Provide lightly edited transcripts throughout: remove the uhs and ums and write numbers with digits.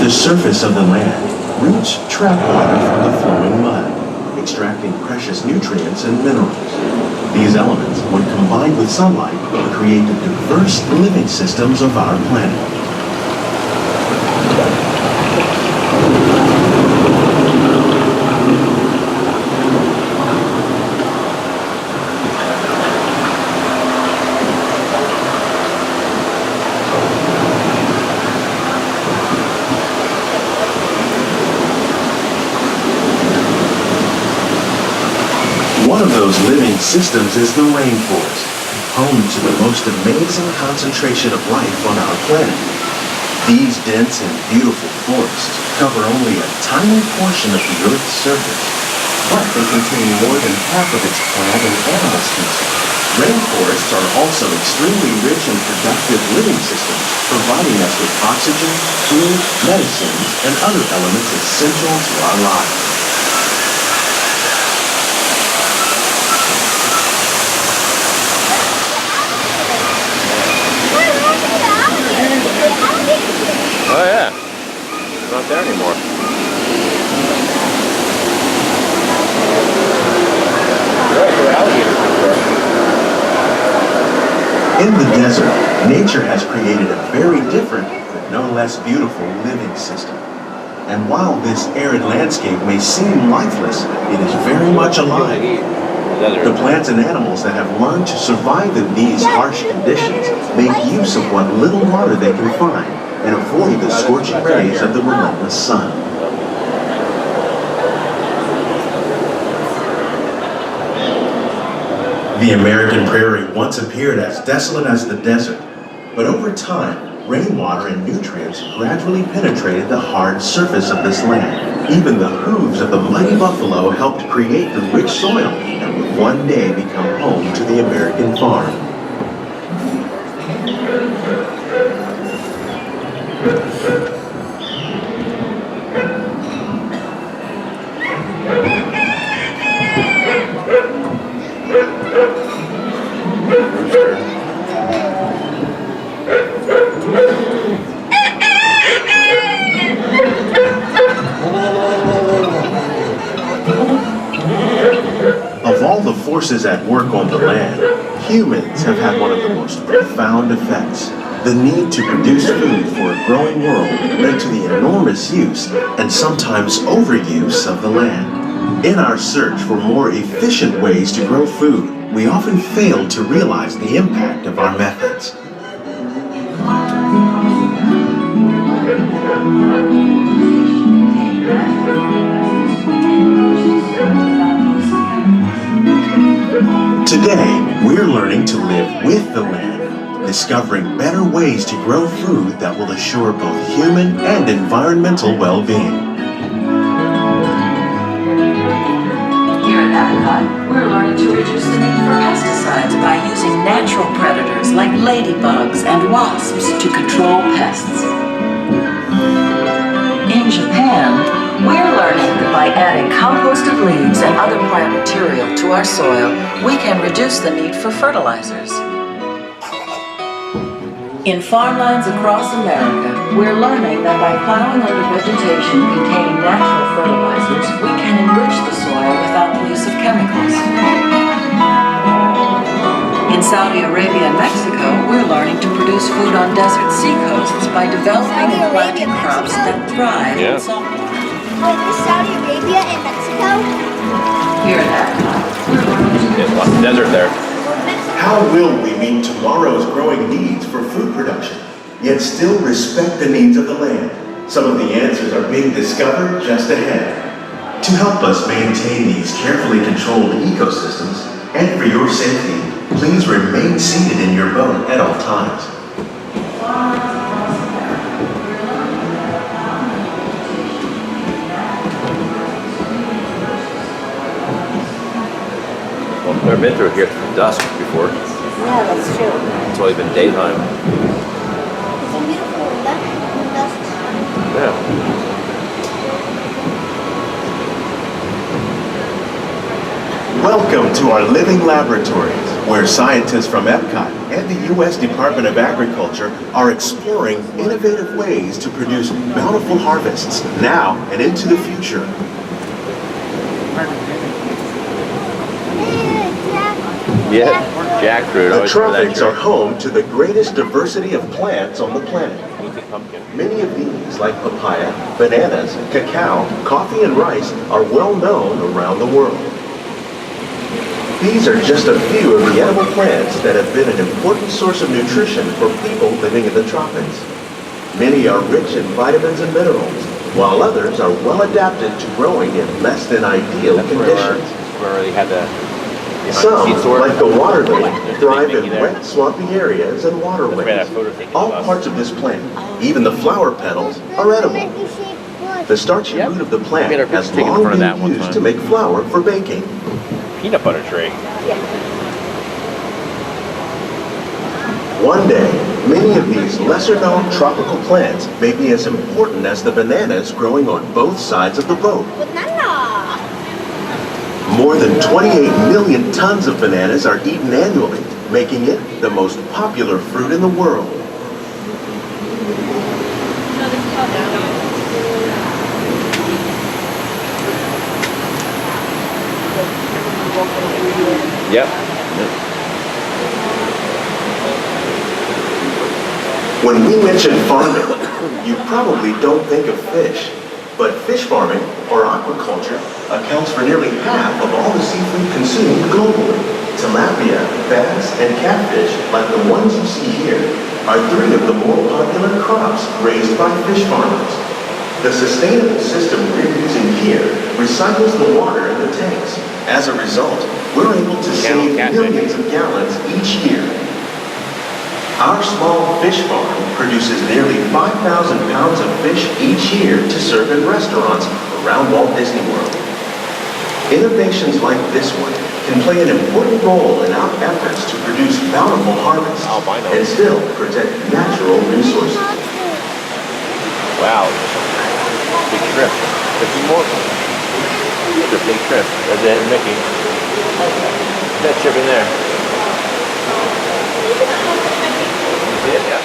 the surface of the land, roots trap water from the flowing mud, extracting precious nutrients and minerals. These elements, when combined with sunlight, create the diverse living systems of our planet. One of those living systems is the rainforest, home to the most amazing concentration of life on our planet. These dense and beautiful forests cover only a tiny portion of the Earth's surface, but they contain more than half of its plant and animal species. Rainforests are also extremely rich and productive living systems, providing us with oxygen, food, medicines, and other elements essential to our lives. Oh yeah, it's not there anymore. Right, where alligators are. In the desert, nature has created a very different, but no less beautiful living system. And while this arid landscape may seem lifeless, it is very much alive. The plants and animals that have learned to survive in these harsh conditions make use of what little water they can find and avoid the scorching rays of the relentless sun. The American prairie once appeared as desolate as the desert, but over time, rainwater and nutrients gradually penetrated the hard surface of this land. Even the hooves of the mighty buffalo helped create the rich soil that would one day become home to the American farm. Of all the forces at work on the land, humans have had one of the most profound effects. The need to produce food for a growing world led to the enormous use and sometimes overuse of the land. In our search for more efficient ways to grow food, we often fail to realize the impact of our methods. Today, we're learning to live with the land, discovering better ways to grow food that will assure both human and environmental well-being. Here at EPCOT, we're learning to reduce the need for pesticides by using natural predators like ladybugs and wasps to control pests. In Japan, we're learning that by adding composted leaves and other plant material to our soil, we can reduce the need for fertilizers. In farmlands across America, we're learning that by plowing under vegetation containing natural fertilizers, we can enrich the soil without the use of chemicals. In Saudi Arabia and Mexico, we're learning to produce food on desert seacoasts by developing and planting crops that thrive in salt water. Wait, is Saudi Arabia and Mexico? Here at EPCOT, we're learning to There's lots of desert there. How will we meet tomorrow's growing needs for food production, yet still respect the needs of the land? Some of the answers are being discovered just ahead. To help us maintain these carefully controlled ecosystems, and for your safety, please remain seated in your boat at all times. Well, I've never been through here through dusk before. Yeah, that's true. It's only been daytime. It's a beautiful dust. Yeah. Welcome to our living laboratories, where scientists from EPCOT and the U.S. Department of Agriculture are exploring innovative ways to produce bountiful harvests now and into the future. Yeah, jackfruit. The Always remember that tropics are tree. home to the greatest diversity of plants on the planet. Easy pumpkin. Many of these, like papaya, bananas, cacao, coffee, and rice, are well known around the world. These are just a few of the edible plants that have been an important source of nutrition for people living in the tropics. Many are rich in vitamins and minerals, while others are well adapted to growing in less than ideal That's conditions. where they had the Some, like the water lily, thrive in there. wet, swampy areas and waterways. that photo taken All of us. parts of this plant, even the flower petals, are edible. The starchy Yep. root of the We plant had our has picture taken in long front of that been one used time. to make flour for baking. Peanut butter tree. One day, many of these lesser-known tropical plants may be as important as the bananas growing on both sides of the boat. Banana. More than 28 million tons of bananas are eaten annually, making it the most popular fruit in the world. Yep. When we mention farming, you probably don't think of fish. But fish farming, or aquaculture, accounts for nearly half of all the seafood consumed globally. Tilapia, bass, and catfish, like the ones you see here, are three of the more popular crops raised by fish farmers. The sustainable system we're using here recycles the water in the tanks. As a result, we're able to save millions of gallons each year. Our small fish farm produces nearly 5,000 pounds of fish each year to serve in restaurants around Walt Disney World. Innovations like this one can play an important role in our efforts to produce bountiful harvests and still protect natural resources. Wow. Big shrimp. There's some more. There's a big shrimp. There's Ed and Mickey. That shrimp in there. See it? Yeah.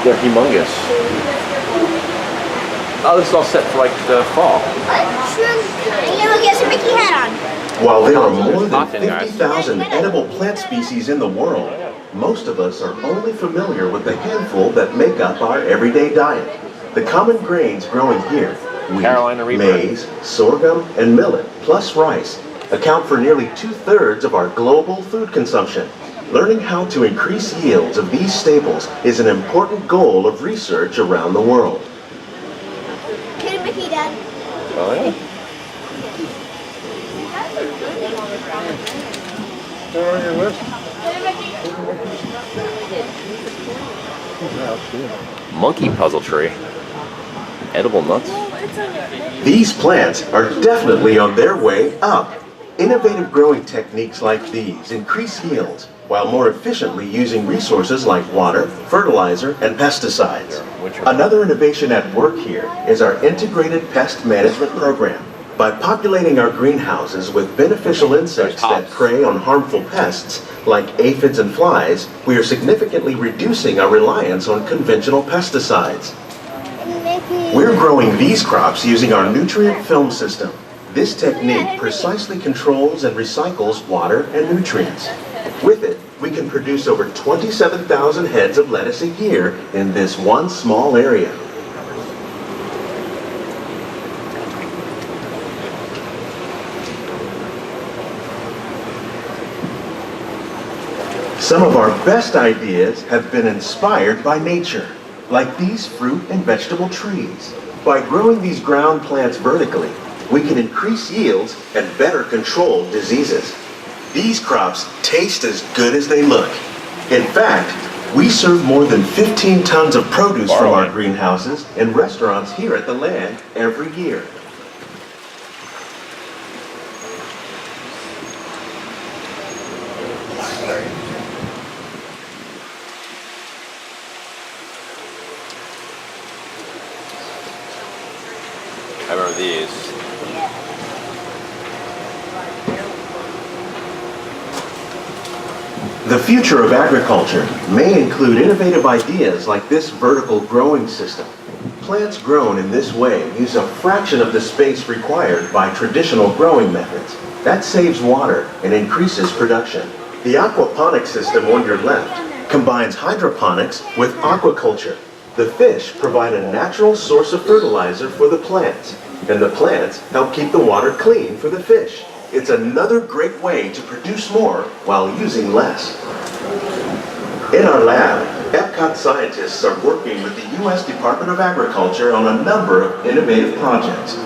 They're humongous. Oh, this is all set for like the fall. You know, get some Mickey hat on. While there are more than Often, guys. 50,000 edible plant species in the world, most of us are only familiar with the handful that make up our everyday diet. The common grains growing here, wheat, Carolina Reaper. maize, sorghum, and millet, plus rice, account for nearly 2/3 of our global food consumption. Learning how to increase yields of these staples is an important goal of research around the world. Get a Mickey, Dad. Oh, yeah. Monkey puzzle tree. Edible nuts. These plants are definitely on their way up. Innovative growing techniques like these increase yields while more efficiently using resources like water, fertilizer, and pesticides. Another innovation at work here is our integrated pest management program. By populating our greenhouses with beneficial insects that prey on harmful pests like aphids and flies, we are significantly reducing our reliance on conventional pesticides. We're growing these crops using our nutrient film system. This technique precisely controls and recycles water and nutrients. With it, we can produce over 27,000 heads of lettuce a year in this one small area. Some of our best ideas have been inspired by nature, like these fruit and vegetable trees. By growing these ground plants vertically, we can increase yields and better control diseases. These crops taste as good as they look. In fact, we serve more than 15 tons of produce from our greenhouses in restaurants here at the land every year. I remember these. The future of agriculture may include innovative ideas like this vertical growing system. Plants grown in this way use a fraction of the space required by traditional growing methods. That saves water and increases production. The aquaponics system on your left combines hydroponics with aquaculture. The fish provide a natural source of fertilizer for the plants, and the plants help keep the water clean for the fish. It's another great way to produce more while using less. In our lab, EPCOT scientists are working with the U.S. Department of Agriculture on a number of innovative projects.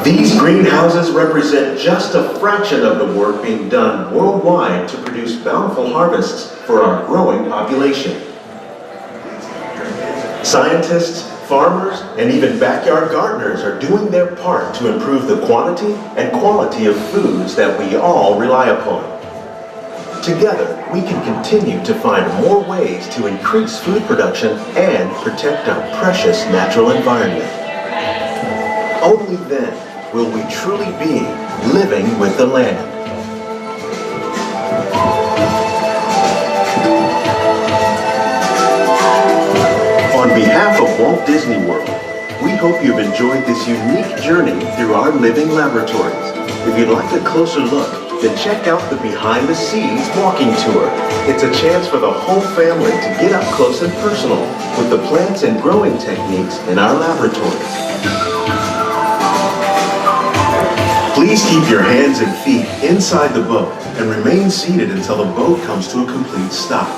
These greenhouses represent just a fraction of the work being done worldwide to produce bountiful harvests for our growing population. Scientists, farmers, and even backyard gardeners are doing their part to improve the quantity and quality of foods that we all rely upon. Together, we can continue to find more ways to increase food production and protect our precious natural environment. Only then will we truly be living with the land. On behalf of Walt Disney World, we hope you've enjoyed this unique journey through our living laboratories. If you'd like a closer look, then check out the Behind the Scenes walking tour. It's a chance for the whole family to get up close and personal with the plants and growing techniques in our laboratories. Please keep your hands and feet inside the boat and remain seated until the boat comes to a complete stop.